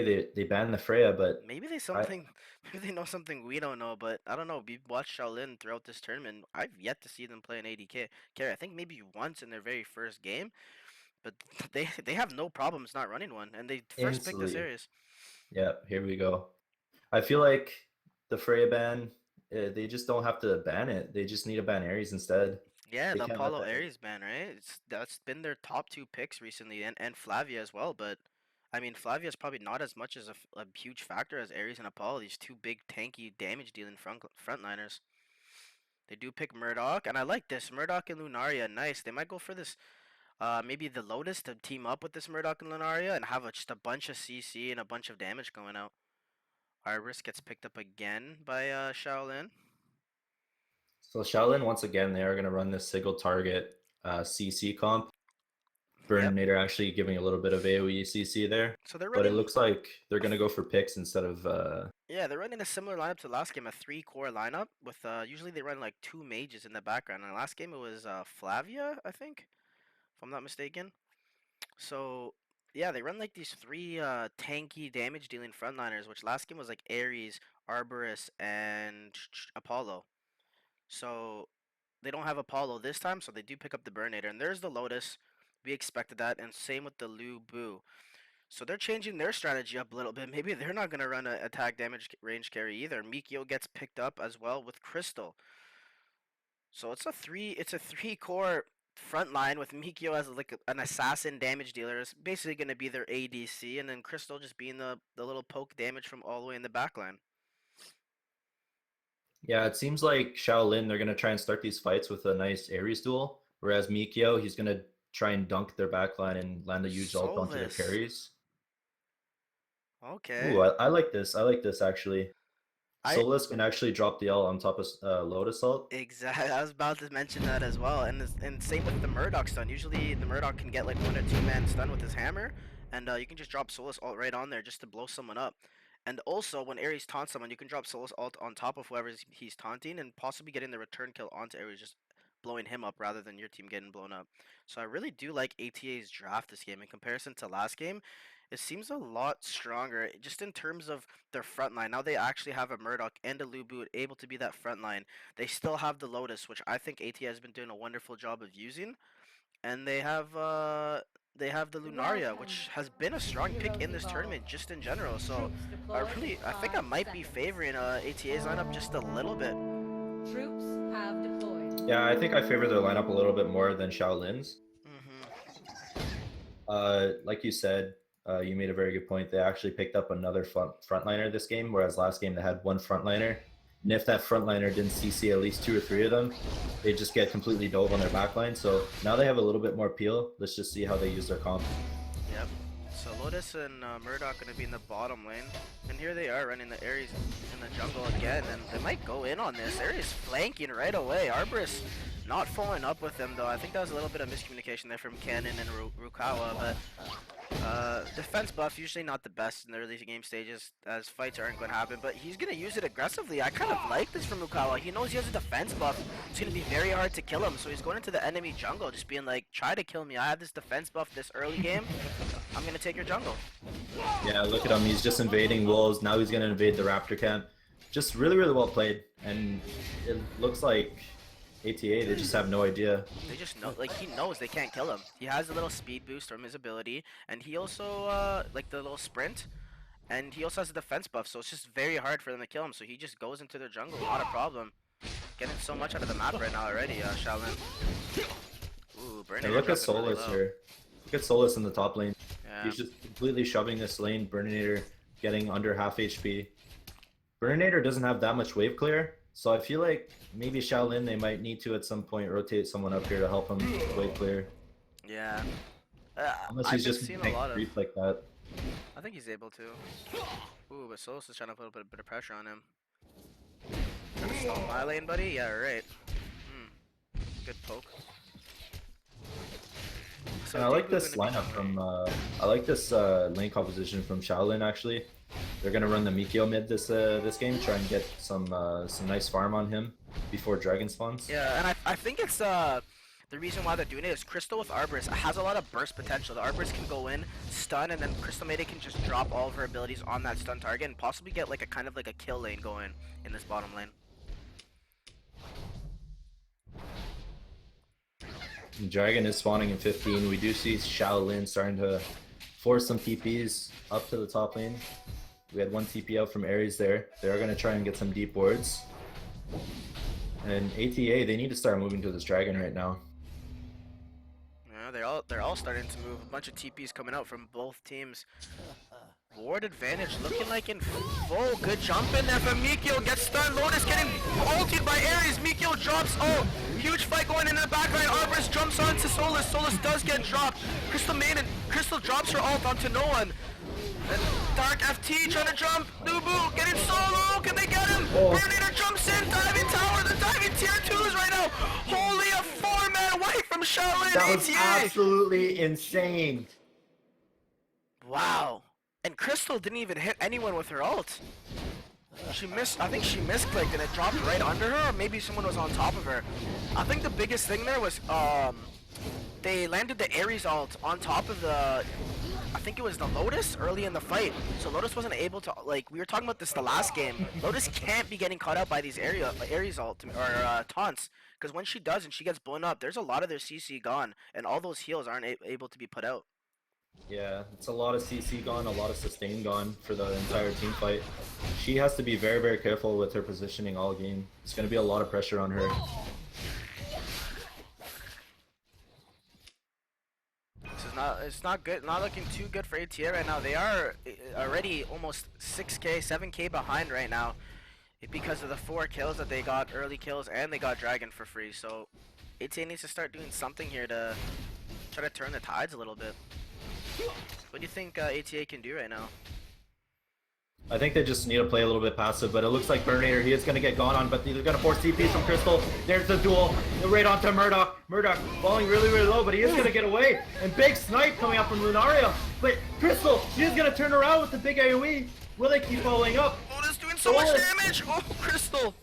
they banned the Freya, but Maybe they I something, maybe they know something we don't know, but I don't know. We've watched Shaolin throughout this tournament. I've yet to see them play an ADK carry. I think maybe once in their very first game, but they have no problems not running one, and they first picked this instantly, Ares. yeah, here we go. I feel like the Freya ban, they just don't have to ban it. They just need to ban Ares instead. Yeah, They the can't let Apollo that. Ares ban, right? That's been their top two picks recently, and Flavia as well. But I mean, Flavia is probably not as much as a huge factor as Ares and Apollo. These two big tanky damage dealing frontliners. They do pick Murdoch, and I like this Murdoch and Lunaria. Nice. They might go for this. Maybe the Lotus to team up with this Murdoch and Lunaria and have just a bunch of CC and a bunch of damage going out. Iris gets picked up again by Shaolin. So Shaolin, once again, they are going to run this single target CC comp. Yep. Burninator actually giving a little bit of AoE CC there, So they're but it running looks like they're going to go for picks instead of. Yeah, they're running a similar lineup to last game, a three-core lineup with usually they run like two mages in the background. And last game it was Flavia, I think, if I'm not mistaken. So yeah, they run like these three tanky damage dealing frontliners, which last game was like Ares, Arborist, and Apollo. So they don't have Apollo this time, so they do pick up the Burnator. And there's the Lotus. We expected that, and same with the Lu Bu. So they're changing their strategy up a little bit. Maybe they're not going to run a attack damage range carry either. Mikio gets picked up as well with Crystal. So it's a three core front line with Mikio as like an assassin damage dealer. It's basically going to be their ADC, and then Crystal just being the little poke damage from all the way in the back line. Yeah, it seems like Shaolin, they're going to try and start these fights with a nice Ares duel, whereas Mikio, he's going to try and dunk their backline and land a huge ult onto their Solus. carries. Ooh, Okay. I like this. I like this actually. I Solus can actually drop the L on top of Lotus ult. Exactly. I was about to mention that as well, and same with the Murdoch stun. Usually the Murdoch can get like 1 or 2 man stun with his hammer, and you can just drop Solus alt right on there just to blow someone up. And also when Ares taunts someone, you can drop Solus alt on top of whoever he's taunting, and possibly getting the return kill onto Ares, just blowing him up rather than your team getting blown up. So I really do like ATA's draft this game in comparison to last game. It seems a lot stronger just in terms of their front line. Now they actually have a Murdoch and a Lubu able to be that front line. They still have the Lotus, which I think AT has been doing a wonderful job of using, and they have the Lunaria, Welcome, which has been a strong pick heroes in this evolve. tournament just in general. So Troops I deploy really in I think I 5 might be seconds. favoring ATA's lineup just a little bit. Troops have deployed. Yeah, I think I favor their lineup a little bit more than Shaolin's. Like you said, you made a very good point. They actually picked up another frontliner this game, whereas last game they had one frontliner. And if that frontliner didn't CC at least 2 or 3 of them, they just get completely dove on their backline. So now they have a little bit more peel. Let's just see how they use their comp. Yep. So Lotus and Murdoch going to be in the bottom lane. And here they are running the Ares in the jungle again. And they might go in on this. Ares flanking right away. Arborist not following up with them though. I think that was a little bit of miscommunication there from Cannon and Rukawa. But defense buff usually not the best in the early game stages as fights aren't going to happen. But he's going to use it aggressively. I kind of like this from Rukawa. He knows he has a defense buff. It's going to be very hard to kill him. So he's going into the enemy jungle just being like, try to kill me. I have this defense buff this early game. I'm gonna take your jungle. Yeah, look at him. He's just invading wolves. Now he's going to invade the raptor camp. Just really, really well played. And it looks like ATA, they just have no idea. They just know, like he knows they can't kill him. He has a little speed boost from his ability, and he also like the little sprint, and he also has a defense buff. So it's just very hard for them to kill him. So he just goes into their jungle, not a problem. Getting so much out of the map right now already, Shaolin. Ooh, And Burninator look at dropping really Solus low. here. Look at Solus in the top lane. Yeah. He's just completely shoving this lane. Burninator getting under half HP. Burninator doesn't have that much wave clear, so I feel like maybe Shaolin, they might need to at some point rotate someone up here to help him wave clear. Yeah. Unless I've he's been just seeing a making lot of. creep like that. I think he's able to. Ooh, but Solus is trying to put a bit of pressure on him. Trying to stall my lane, buddy? Yeah, right. Good poke. So And I like this gonna be lineup going. from, I like this lane composition from Shaolin actually. They're gonna run the Mikio mid this game, try and get some nice farm on him before Dragon spawns. Yeah, and I think it's The reason why they're doing it is Crystal with Arborist has a lot of burst potential. The Arborist can go in, stun, and then Crystal Maiden can just drop all of her abilities on that stun target and possibly get like a kind of like a kill lane going in this bottom lane. Dragon is spawning in 15. We do see Shaolin starting to force some TPs up to the top lane. We had one TP out from Ares there. They are going to try and get some deep wards. And ATA, they need to start moving to this Dragon right now. Yeah, they're all starting to move. A bunch of TPs coming out from both teams. Ward advantage looking like in full. Good jump in there from Mikio. Gets stunned. Lotus getting ulted by Ares. Mikio drops. Oh, huge fight going in the backline. Arborist jumps onto Solus. Solus does get dropped. Crystal Maiden. Crystal drops her ult onto no one. And Dark FT trying to jump. Nubu getting solo. Can they get him? Oh. Burnator jumps in. Diving tower. The diving tier 2s right now. Holy, a 4-man away from Shaolin. That was ATA. absolutely insane. Wow. And Crystal didn't even hit anyone with her ult. She missed, I think she misclicked and it dropped right under her, or maybe someone was on top of her. I think the biggest thing there was, they landed the Ares ult on top of the, I think it was the Lotus early in the fight. So Lotus wasn't able to, like, we were talking about this the last game. Lotus can't be getting caught out by these Ares ult, or taunts. Because when she does and she gets blown up, there's a lot of their CC gone, and all those heals aren't able to be put out. Yeah, it's a lot of CC gone, a lot of sustain gone for the entire team fight. She has to be very, very careful with her positioning all game. It's going to be a lot of pressure on her. It's not good, not looking too good for ATA right now. They are already almost 6k, 7k behind right now because of the 4 kills that they got, early kills, and they got Dragon for free. So ATA needs to start doing something here to try to turn the tides a little bit. What do you think ATA can do right now? I think they just need to play a little bit passive, but it looks like Burnator, he is going to get gone on, but they're going to force TPs from Crystal. There's the duel, right onto Murdoch. Murdoch falling really, really low, but he is going to get away. And big snipe coming up from Lunaria. But Crystal, she is going to turn around with the big AoE. Will they keep following up? Oh, that's doing so much damage! Oh, Crystal!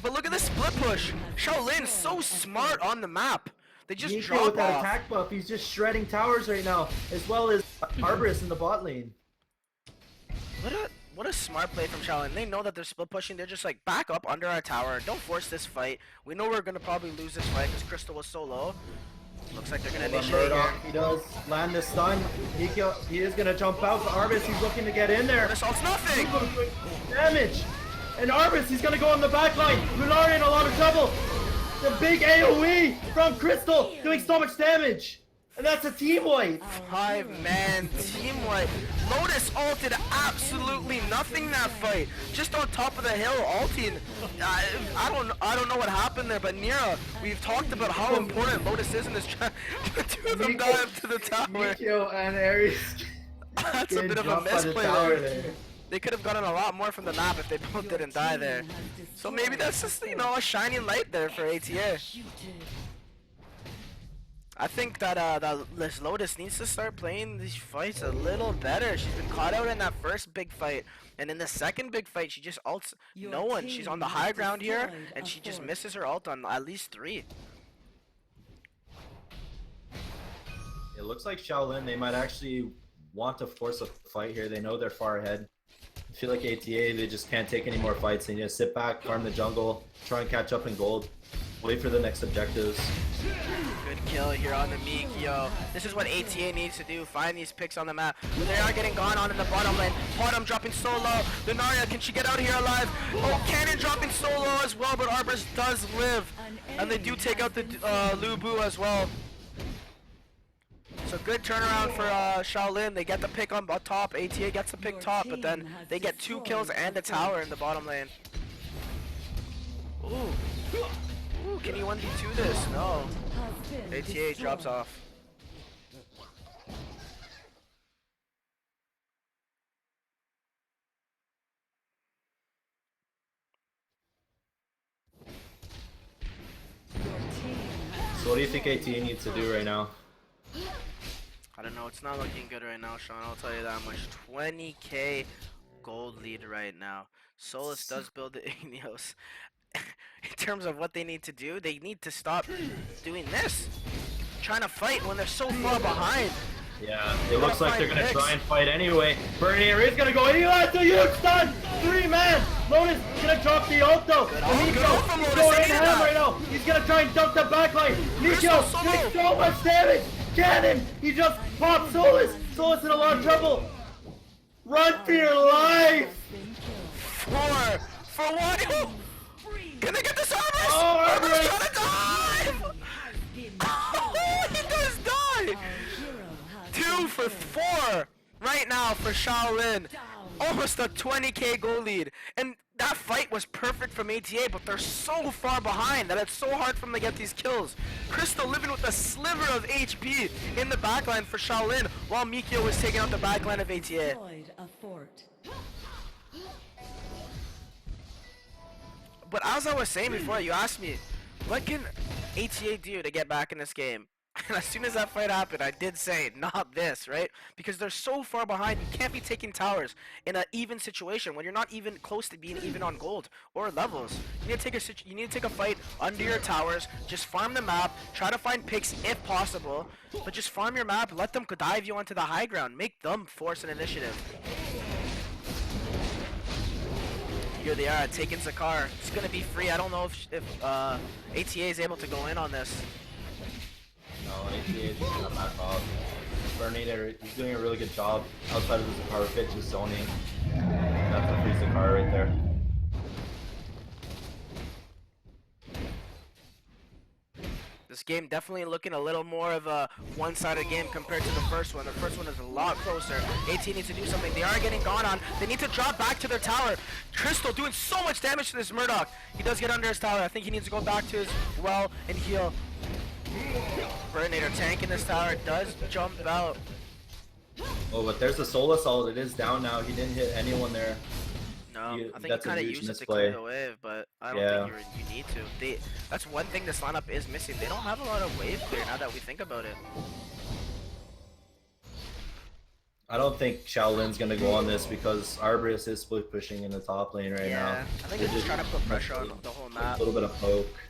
But look at this split push. Shaolin's so smart on the map. They just Nico drop with that off. attack buff, he's just shredding towers right now, as well as Arborist in the bot lane. What a smart play from Shaolin. They know that they're split pushing. They're just like, back up under our tower. Don't force this fight. We know we're gonna probably lose this fight because Crystal was so low. Looks like they're gonna initiate here. He does land the stun. Nico, he is gonna jump out, but Arborist, he's looking to get in there. This ult's nothing. Damage! And Arborist, he's gonna go on the back line. Lunaria in a lot of trouble. The big AoE from Crystal doing so much damage. And that's a team wipe. 5-man team wipe. Lotus ulted absolutely nothing that fight. Just on top of the hill ulting. I don't know what happened there, but Nira, we've talked about how important Lotus is in this track. The two of them dive to the tower. Mikio and Ares. That's a bit of a misplay there. They could have gotten a lot more from the map if they both didn't die there. So maybe that's just, you know, a shining light there for ATA. I think that this Lotus needs to start playing these fights a little better. She's been caught out in that first big fight, and in the second big fight, she just ults no one. She's on the high ground here, and she just misses her ult on at least 3. It looks like Shaolin, they might actually want to force a fight here. They know they're far ahead. I feel like ATA, they just can't take any more fights. They need to sit back, farm the jungle, try and catch up in gold, wait for the next objectives. Good kill here on the Mikio. This is what ATA needs to do, find these picks on the map. But they are getting gone on in the bottom lane. Bottom dropping so low. Lunaria, can she get out of here alive? Oh, Cannon dropping so low as well, but Arborist does live. And they do take out the Lubu as well. So good turnaround for Shaolin. They get the pick on top. ATA gets the pick top, but then they get 2 kills and a tower in the bottom lane. Ooh. Ooh, can you 1v2 this? No. ATA drops off. So what do you think ATA needs to do right now? I don't know, it's not looking good right now, Sean, I'll tell you that much. 20k gold lead right now. Solus does build the Igneos. in terms of what they need to do. They need to stop doing this, trying to fight when they're so far behind. Yeah, it looks like they're gonna picks. try and fight anyway. Bernier is gonna go. Eli's a huge stun. 3-man. Lotus gonna drop the ult though. Good Nico from is Lotus. going I in needed ham that. right now. He's gonna try and dunk the backline. Nico Crystal takes so much damage. Cannon. He just popped Solus. Solus in a lot of trouble. Run for your life. 4 for 1. Can they get the service? Oh, Arbor's Arbor's- trying to dive. Oh, he does die. 2 for 4 right now for Shaolin. Almost a 20k goal lead. And that fight was perfect from ATA, but they're so far behind that it's so hard for them to get these kills. Crystal living with a sliver of HP in the backline for Shaolin, while Mikio was taking out the backline of ATA. Destroyed a fort. But as I was saying before, you asked me, what can ATA do to get back in this game? And as soon as that fight happened, I did say, not this, right? Because they're so far behind, you can't be taking towers in an even situation when you're not even close to being even on gold or levels. You need to take a fight under your towers, just farm the map, try to find picks if possible, but just farm your map, let them dive you onto the high ground, make them force an initiative. Here they are, taking Zakar. It's gonna be free. I don't know if ATA is able to go in on this. No, ATA is just gonna back off. Bernier, he's doing a really good job outside of the Zakar pit, just zoning. That's a free Zakar right there. This game definitely looking a little more of a one-sided game compared to the first one. The first one is a lot closer. AT needs to do something. They are getting gone on. They need to drop back to their tower. Crystal doing so much damage to this Murdoch. He does get under his tower. I think he needs to go back to his well and heal. Burninator tanking this tower. Does jump out. Oh, but there's a Soul Assault. It is down now. He didn't hit anyone there. No, You- I think you that's a kind of huge used it to misplay. clear the wave, but I don't Yeah. think you need to. That's one thing this lineup is missing. They don't have a lot of wave clear now that we think about it. I don't think Shaolin's gonna go on this because Arborist is split pushing in the top lane right now. Yeah, I think they're just trying to put pressure on the whole A map. little bit of poke.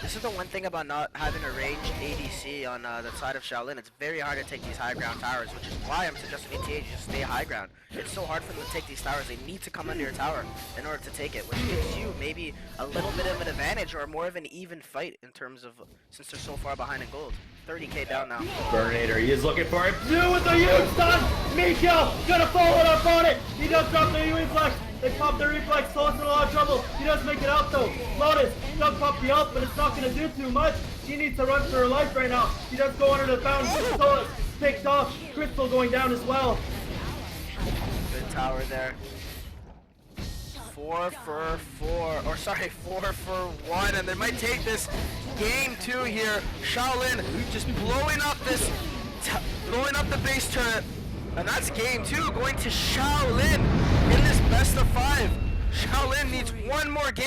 This is the one thing about not having a ranged ADC on the side of Shaolin. It's very hard to take these high ground towers, which is why I'm suggesting ATA just stay high ground. It's so hard for them to take these towers. They need to come under your tower in order to take it, which gives you maybe a little bit of an advantage or more of an even fight in terms of, since they're so far behind in gold. 30k down now. Burninator, he is looking for it. Two with a huge stun. Mikio gonna follow it up on it. He does drop the reflex. They pop the reflex. Solus in a lot of trouble. He does make it out though. Lotus does pop the ult, but it's not gonna do too much. She needs to run for her life right now. She does go under the fountain. Solus picked off. Crystal going down as well. Good tower there. 4 for 4, or sorry, 4 for 1, and they might take this game 2 here. Shaolin just blowing up blowing up the base turret, and that's game 2 going to Shaolin in this best of 5. Shaolin needs one more game.